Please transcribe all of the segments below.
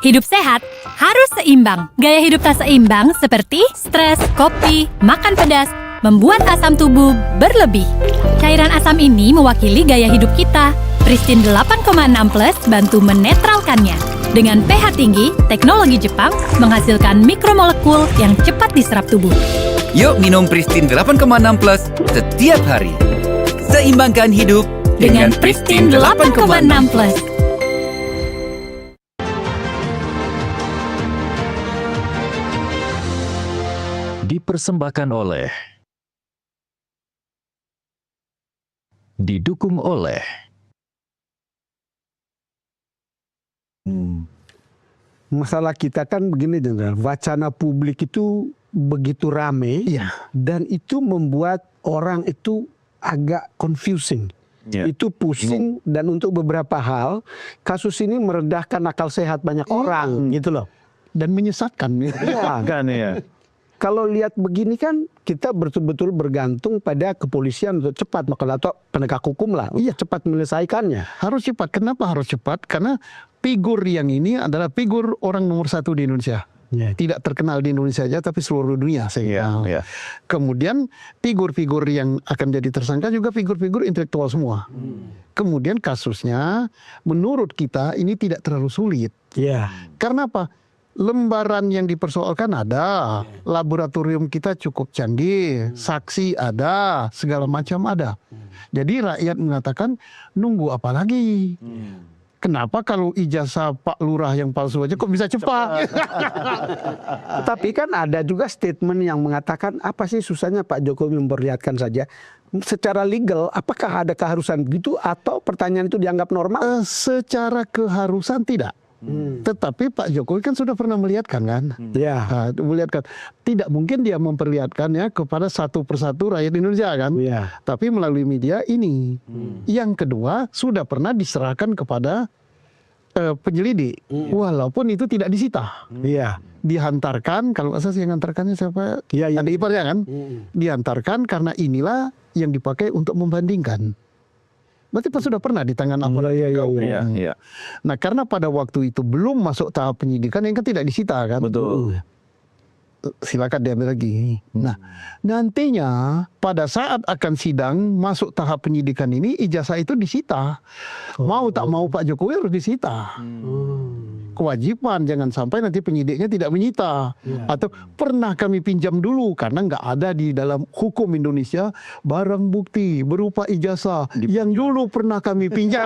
Hidup sehat harus seimbang. Gaya hidup tak seimbang seperti stres, kopi, makan pedas, membuat asam tubuh berlebih. Cairan asam ini mewakili gaya hidup kita. Pristin 8,6 Plus bantu menetralkannya. Dengan pH tinggi, teknologi Jepang menghasilkan mikromolekul yang cepat diserap tubuh. Yuk minum Pristin 8,6 Plus setiap hari. Seimbangkan hidup Dengan Pristin 8,6 Plus. Dipersembahkan oleh, didukung oleh Masalah kita kan begini, Jenderal. Wacana publik itu begitu rame, dan itu membuat orang itu agak confusing. Itu pusing, dan untuk beberapa hal, kasus ini meredahkan akal sehat banyak orang, gitu loh. Dan menyesatkan. Kan ya. Kalau lihat begini kan, kita betul-betul bergantung pada kepolisian untuk cepat, atau penegak hukum lah, cepat menyelesaikannya. Harus cepat. Kenapa harus cepat? Karena figur yang ini adalah figur orang nomor satu di Indonesia. Tidak terkenal di Indonesia saja, tapi seluruh dunia. Kemudian figur-figur yang akan jadi tersangka juga figur-figur intelektual semua. Kemudian kasusnya, menurut kita ini tidak terlalu sulit. Karena apa? Lembaran yang dipersoalkan ada, laboratorium kita cukup canggih, saksi ada, segala macam ada. Jadi rakyat mengatakan, nunggu apa lagi? Kenapa kalau ijazah Pak Lurah yang palsu aja kok bisa cepat? Tapi kan ada juga statement yang mengatakan, apa sih susahnya Pak Jokowi memperlihatkan saja? Secara legal, apakah ada keharusan begitu, atau pertanyaan itu dianggap normal? Secara keharusan tidak. Tetapi Pak Jokowi kan sudah pernah melihatkan kan? Melihatkan. Tidak mungkin dia memperlihatkannya kepada satu persatu rakyat Indonesia kan? Tapi melalui media ini. Yang kedua, sudah pernah diserahkan kepada penyelidik. Walaupun itu tidak disita. Dihantarkan, kalau asas yang hantarkannya siapa? Ada iparnya kan? Dihantarkan karena inilah yang dipakai untuk membandingkan. Berarti Pak sudah pernah di tangan aparat. Nah, karena pada waktu itu belum masuk tahap penyidikan, yang kan tidak disita kan. Betul. Silakan diambil lagi. Nah, nantinya pada saat akan sidang masuk tahap penyidikan ini, ijazah itu disita. Mau tak mau Pak Jokowi harus disita. Kewajiban, jangan sampai nanti penyidiknya tidak menyita. Atau pernah kami pinjam dulu, karena nggak ada di dalam hukum Indonesia barang bukti berupa ijazah yang dulu pernah kami pinjam.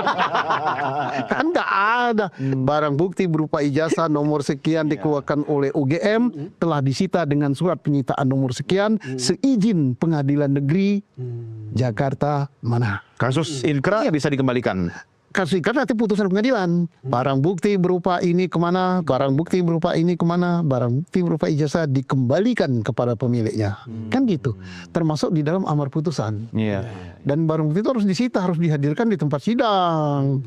Kan nggak ada. Barang bukti berupa ijazah nomor sekian dikeluarkan oleh UGM, telah disita dengan surat penyitaan nomor sekian, seizin Pengadilan Negeri Jakarta mana. Kasus Inkra bisa dikembalikan. Kasus Inkra nanti putusan pengadilan. Barang bukti berupa ini kemana, barang bukti berupa ini kemana, barang bukti berupa ijazah dikembalikan kepada pemiliknya. Kan gitu. Termasuk di dalam amar putusan. Dan barang bukti itu harus disita, harus dihadirkan di tempat sidang.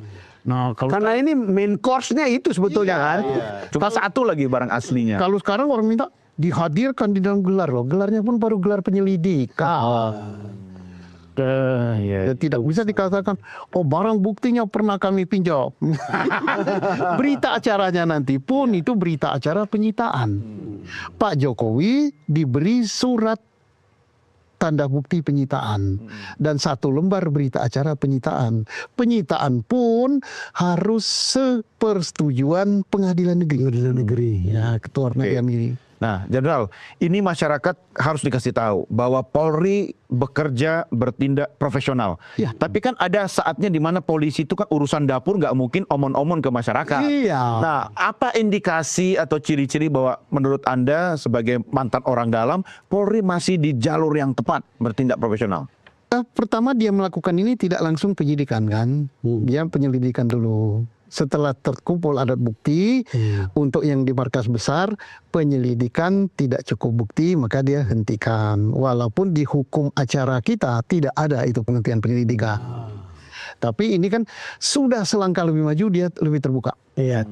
Nah, Karena ini main course-nya itu sebetulnya kan. Cuma satu lagi barang aslinya. Kalau sekarang orang minta dihadirkan di dalam gelar loh. Gelarnya pun baru gelar penyelidikan. Tidak bisa dikatakan, oh barang buktinya pernah kami pinjam. Berita acaranya nanti pun itu berita acara penyitaan. Pak Jokowi diberi surat tanda bukti penyitaan dan satu lembar berita acara penyitaan. Penyitaan pun harus sepersetujuan Pengadilan Negeri. Ya, Ketua Pengadilan Negeri. Nah, Jenderal, ini masyarakat harus dikasih tahu bahwa Polri bekerja, bertindak profesional. Tapi kan ada saatnya di mana polisi itu kan urusan dapur, nggak mungkin omon-omon ke masyarakat. Nah, apa indikasi atau ciri-ciri bahwa menurut Anda sebagai mantan orang dalam, Polri masih di jalur yang tepat bertindak profesional? Pertama dia melakukan ini tidak langsung penyidikan kan. Dia penyelidikan dulu. Setelah terkumpul alat bukti, untuk yang di markas besar, penyelidikan tidak cukup bukti, maka dia hentikan. Walaupun di hukum acara kita tidak ada itu penghentian penyelidikan. Tapi ini kan sudah selangkah lebih maju, dia lebih terbuka.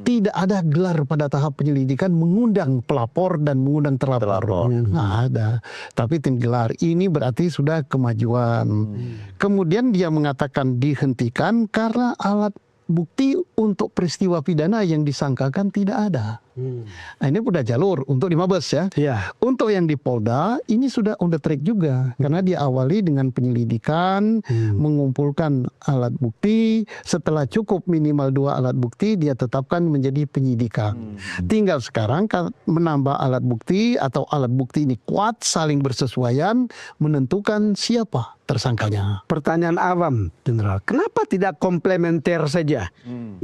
Tidak ada gelar pada tahap penyelidikan mengundang pelapor dan mengundang terlapor. Nggak ada. Tapi tim gelar ini berarti sudah kemajuan. Kemudian dia mengatakan dihentikan karena alat bukti untuk peristiwa pidana yang disangkakan tidak ada. Nah, ini udah jalur untuk di Mabes ya. Untuk yang di Polda ini sudah on the track juga karena dia awali dengan penyelidikan, mengumpulkan alat bukti. Setelah cukup minimal 2 alat bukti, dia tetapkan menjadi penyidikan. Tinggal sekarang menambah alat bukti atau alat bukti ini kuat, saling bersesuaian, menentukan siapa tersangkanya. Pertanyaan awam, Jenderal, kenapa tidak komplementer saja?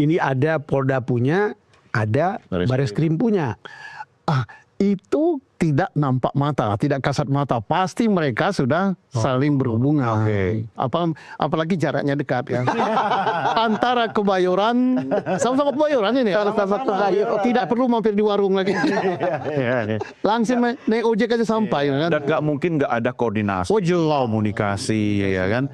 Ini ada Polda punya, ada Bareskrim punya. Itu tidak nampak mata, tidak kasat mata. Pasti mereka sudah saling berhubungan. Apalagi jaraknya dekat ya. Antara Kebayoran, sama-sama Kebayoran ini. Sama-sama Kebayoran. Tidak perlu mampir di warung lagi. Langsung naik ojek aja sampai. Kan? Dan nggak mungkin nggak ada koordinasi, komunikasi, ya kan?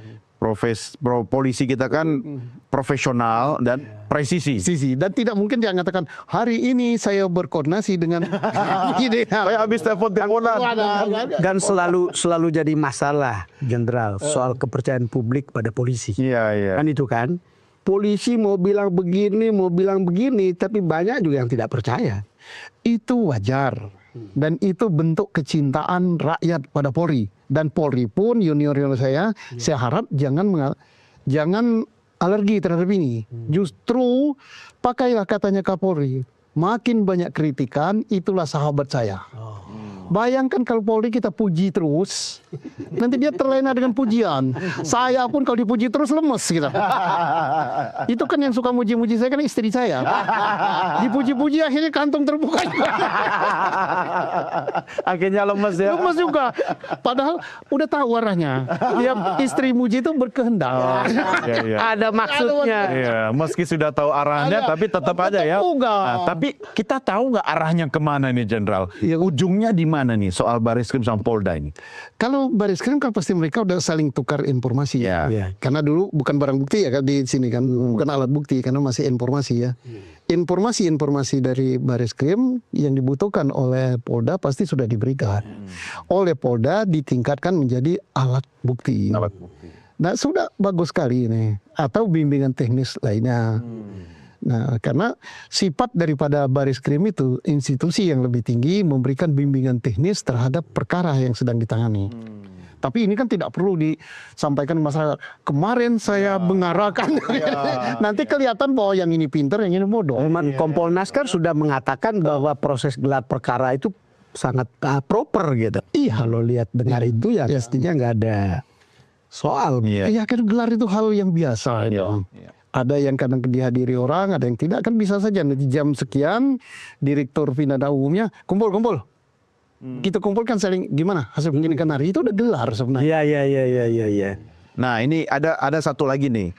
Polisi kita kan profesional dan presisi. Dan tidak mungkin dia mengatakan hari ini saya berkoordinasi dengan saya habis teleponan. Dan selalu jadi masalah, Jenderal, soal kepercayaan publik pada polisi. Kan itu kan. Polisi mau bilang begini, tapi banyak juga yang tidak percaya. Itu wajar. Dan itu bentuk kecintaan rakyat pada Polri. Dan Polri pun junior saya harap jangan alergi terhadap ini. Justru pakailah katanya Kapolri. Makin banyak kritikan, itulah sahabat saya. Bayangkan kalau Polri kita puji terus, nanti dia terlena dengan pujian. Saya pun kalau dipuji terus lemes gitu. Itu kan yang suka muji-muji saya kan istri saya. Dipuji-puji akhirnya kantong terbuka. Akhirnya lemes ya. Lemes juga. Padahal udah tahu arahnya. Dia istri muji itu berkehendak. Ada maksudnya. Meski sudah tahu arahnya, tapi tetap aja ya. Tapi kita tahu nggak arahnya kemana nih, Jenderal? Ujungnya di mana nih soal Bareskrim sama Polda ini? Kalau Bareskrim kan pasti mereka udah saling tukar informasi ya. Karena dulu bukan barang bukti ya kan di sini kan, bukan alat bukti karena masih informasi ya. Informasi-informasi dari Bareskrim yang dibutuhkan oleh Polda pasti sudah diberikan. Oleh Polda ditingkatkan menjadi alat bukti. Nah, sudah bagus sekali ini. Atau bimbingan teknis lainnya. Nah, karena sifat daripada Bareskrim itu institusi yang lebih tinggi memberikan bimbingan teknis terhadap perkara yang sedang ditangani. Tapi ini kan tidak perlu disampaikan masalah kemarin saya mengarahkan. Nanti kelihatan bahwa yang ini pintar, yang ini bodoh. Kompolnas kan sudah mengatakan bahwa proses gelar perkara itu sangat proper gitu. Kalau lihat dengar itu ya pastinya nggak ada soal. Ya kan gelar itu hal yang biasa. Ada yang kadang dihadiri orang, ada yang tidak, kan bisa saja nanti jam sekian Direktur Pidana Umumnya kumpul. Kita kumpulkan saling gimana hasil penyidikan hari itu udah gelar sebenarnya. Iya. Nah, ini ada satu lagi nih.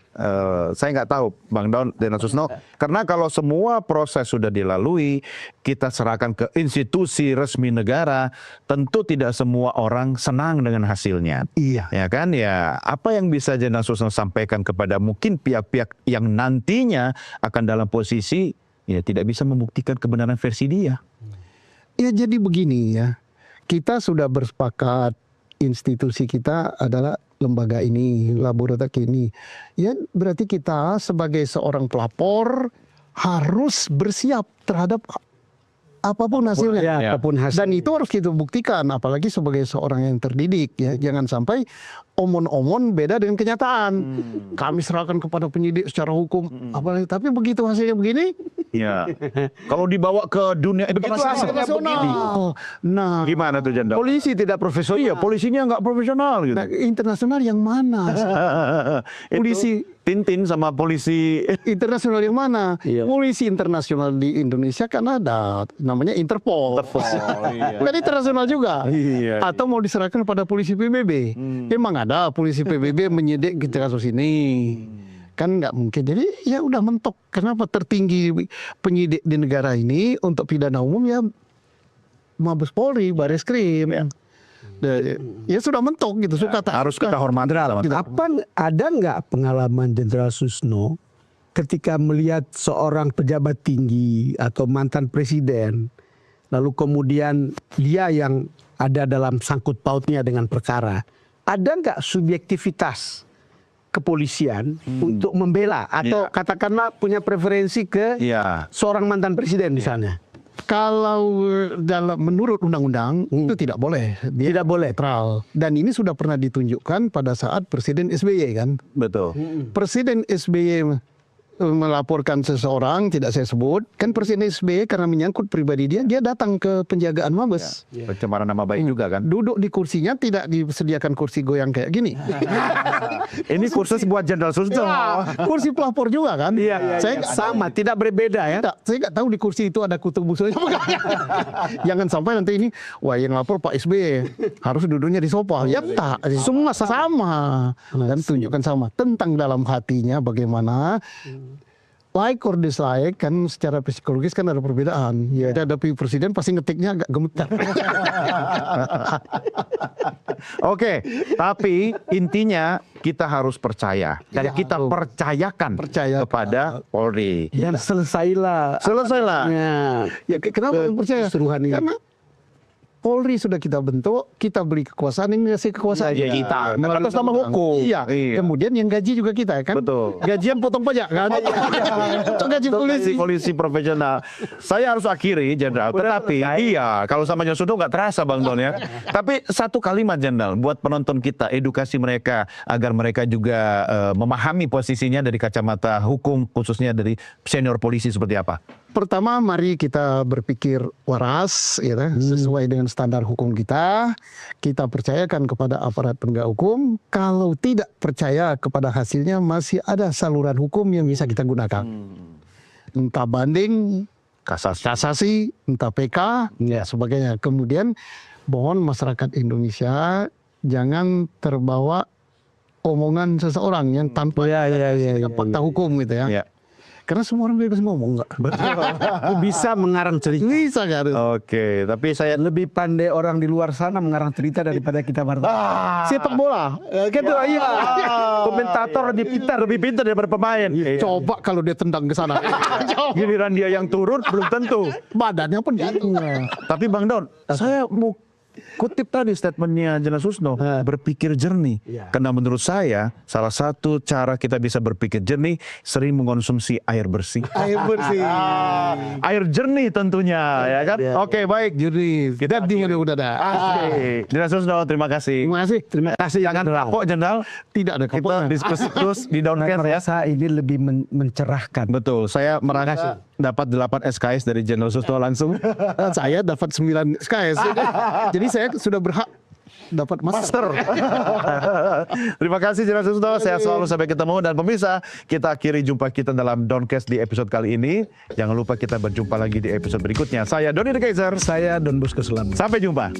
Saya nggak tahu Bang Daun dan Susno, karena kalau semua proses sudah dilalui, kita serahkan ke institusi resmi negara, tentu tidak semua orang senang dengan hasilnya. Ya kan? Ya, apa yang bisa Jenderal Susno sampaikan kepada mungkin pihak-pihak yang nantinya akan dalam posisi ya tidak bisa membuktikan kebenaran versi dia? Ya jadi begini ya, kita sudah bersepakat institusi kita adalah lembaga ini, laboratorium ini. Ya berarti kita sebagai seorang pelapor harus bersiap terhadap apapun hasilnya. Dan itu harus kita buktikan, apalagi sebagai seorang yang terdidik ya. Jangan sampai omon-omon beda dengan kenyataan. Kami serahkan kepada penyidik secara hukum, apalagi tapi begitu hasilnya begini. Kalau dibawa ke dunia internasional. Nah, gimana tuh Jenderal? Polisi tidak profesional. Iya, polisinya nggak profesional gitu. Nah, internasional yang mana? Polisi Tintin sama polisi internasional yang mana? Polisi internasional di Indonesia kan ada namanya Interpol. Bukan internasional juga. Atau mau diserahkan pada polisi PBB. Emang ada polisi PBB menyidik kasus ini. Kan nggak mungkin. Jadi ya udah mentok. Kenapa tertinggi penyidik di negara ini untuk pidana umum ya Mabes Polri, Bareskrim. Ya sudah mentok gitu. Harus kita hormati. Ada nggak pengalaman Jenderal Susno ketika melihat seorang pejabat tinggi atau mantan presiden, lalu kemudian dia yang ada dalam sangkut pautnya dengan perkara, ada nggak subjektivitas kepolisian untuk membela atau katakanlah punya preferensi ke Iya. seorang mantan presiden misalnya. Kalau menurut undang-undang itu tidak boleh. Dia Tidak boleh. netral. Dan ini sudah pernah ditunjukkan pada saat Presiden SBY kan. Betul. Presiden SBY melaporkan seseorang, tidak saya sebut, kan Presiden SBY karena menyangkut pribadi dia datang ke penjagaan Mabes. Pencemaran nama baik juga kan. Duduk di kursinya tidak disediakan kursi goyang kayak gini. Ini kursus buat Jenderal Susno. Kursi pelapor juga kan. Saya Sama, tidak berbeda ya. saya nggak tahu di kursi itu ada kutub musuhnya. Jangan sampai nanti ini, wah yang lapor Pak SBY harus duduknya di sofa. Ya tak, semua sama. Dan tunjukkan sama tentang dalam hatinya bagaimana. Like or dislike kan secara psikologis kan ada perbedaan. Ya, hadapi presiden pasti ngetiknya agak gemetar. Oke, tapi intinya kita harus percaya dan kita percayakan kepada Polri. Dan selesailah. Selesailah. Ya kenapa percaya? Keseluruhan ini. Karena Polri sudah kita bentuk, kita beli kekuasaan, ini ngasih kekuasaan Ya, kita. Atas nama hukum. Iya. Iya. Kemudian yang gaji juga kita kan. Betul. Gajian potong pajak kan. Itu gaji polisi. Polisi profesional. Saya harus akhiri, Jenderal. Tetapi, iya, kalau sama Yosudo nggak terasa, Bang Don ya. Tapi satu kalimat, Jenderal, buat penonton kita, edukasi mereka agar mereka juga memahami posisinya dari kacamata hukum, khususnya dari senior polisi seperti apa. Pertama, mari kita berpikir waras, ya, sesuai dengan standar hukum kita. Kita percayakan kepada aparat penegak hukum. Kalau tidak percaya kepada hasilnya, masih ada saluran hukum yang bisa kita gunakan. Entah banding, kasasi, entah PK, ya sebagainya. Kemudian, mohon masyarakat Indonesia jangan terbawa omongan seseorang yang tanpa fakta hukum gitu ya. Ya. Karena semua orang bebas ngomong nggak? Bisa mengarang cerita. Bisa nggak? Oke, tapi saya Lebih pandai orang di luar sana mengarang cerita daripada kita wartawan. Sepak bola, gitu iya. komentator lebih pintar daripada pemain. Coba kalau dia tendang ke sana, Giliran dia yang turun belum tentu. badannya pun jatuh. Tapi Bang Don, saya mau kutip tadi statementnya Jenderal Susno, berpikir jernih. Karena menurut saya, salah satu cara kita bisa berpikir jernih, sering mengonsumsi air bersih. Air bersih. Air jernih tentunya, ya kan? Oke, baik. Jadi kita udah ada. Oke. Jenderal Susno, terima kasih. Terima kasih. Terima kasih. Jangan kapok, Jenderal. Tidak ada Kita kapoknya. diskusi terus di Downcast ya. Merasa ini lebih mencerahkan. Betul, saya merasa dapat 8 SKS dari Jenderal Susno langsung. Saya dapat 9 SKS. Jadi saya sudah berhak dapat master. Terima kasih Jenderal Susno, sehat selalu sampai ketemu. Dan pemirsa, kita akhiri jumpa kita dalam Downcast di episode kali ini. Jangan lupa kita berjumpa lagi di episode berikutnya. Saya Doni The Kaiser. Saya Don Bosco Sulam. Sampai jumpa.